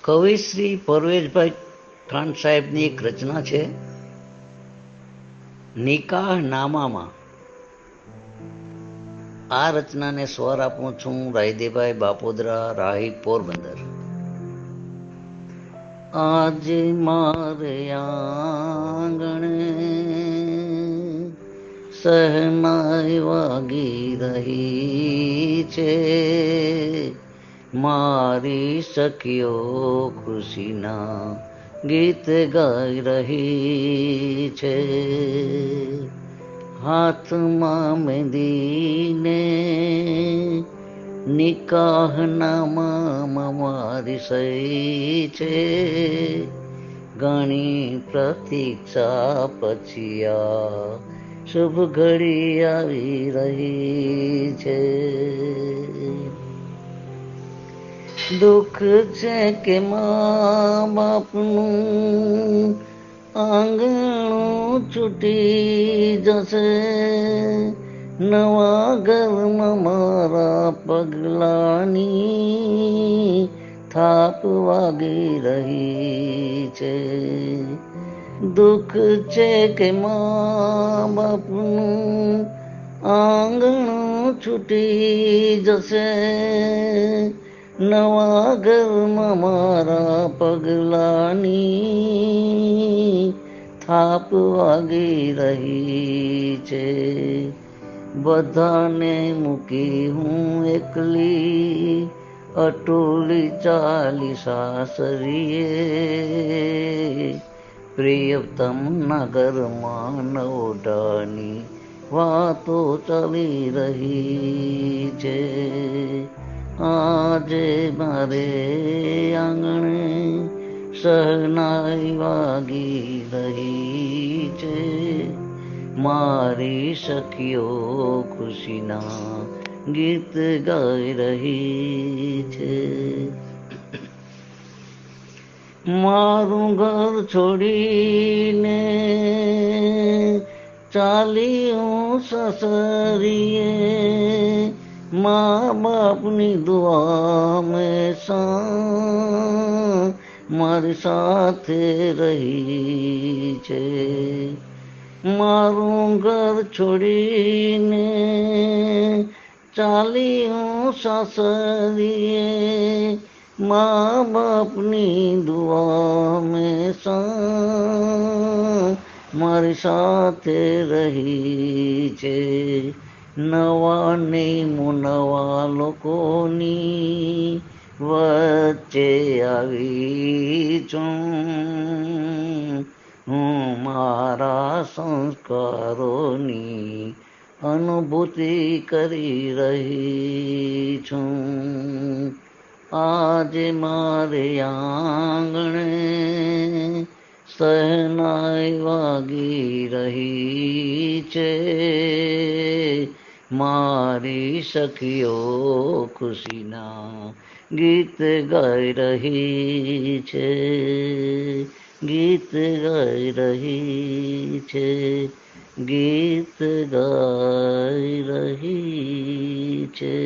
કવિ શ્રી પરવેઝભાઈ ખાન સાહેબની એક રચના છે નિકાહ નામામાં. આ રચનાને સ્વર આપું છું રાયદેભાઈ બાપોદરા, રાહી, પોરબંદર. આજે મારે આંગણે શહેનાઈ વાગી રહી છે, મારી સખીઓ ખુશીના ગીત ગાઈ રહી છે. હાથમાં મહેંદીને નિકાહનામામાં મારી સહી છે, ઘણી પ્રતીક્ષા પછી આ શુભ ઘડી આવી રહી છે. દુઃખ છે કે મા બાપનું આંગણું છૂટી જશે, નવા ઘરમાં મારા પગલાની થાપ વાગી રહી છે. દુઃખ છે કે મા બાપનું આંગણું છૂટી જશે, નવા ઘરમાં મારા પગલાની થાપ વાગી રહી છે. બધાને મૂકી હું એકલી અટોલી ચાલી સાસરીએ, પ્રિયતમના ઘરમાં નવડાની વાતો ચાલી રહી છે. આજે મારે આંગણે શહેનાઈ વાગી રહી છે, મારી સખીઓ ખુશીના ગીત ગાઈ રહી છે. મારું ઘર છોડીને ચાલી હું સસરીએ, મા બાપની દુઆ હંમેશા મારી સાથે રહી છે. મારું ઘર છોડીને ચાલી હું સાસરીએ, મા બાપની દુઆ હંમેશા મારી સાથે રહી છે. નવા નેમો નવા લોકોની વચ્ચે આવી છું, હું મારા સંસ્કારોની અનુભૂતિ કરી રહી છું. આજે મારે આંગણે શહેનાઈ વાગી રહી છે, મારી સખીઓ ખુશીના ગીત ગાઈ રહી છે, ગીત ગાઈ રહી છે, ગીત ગાઈ રહી છે.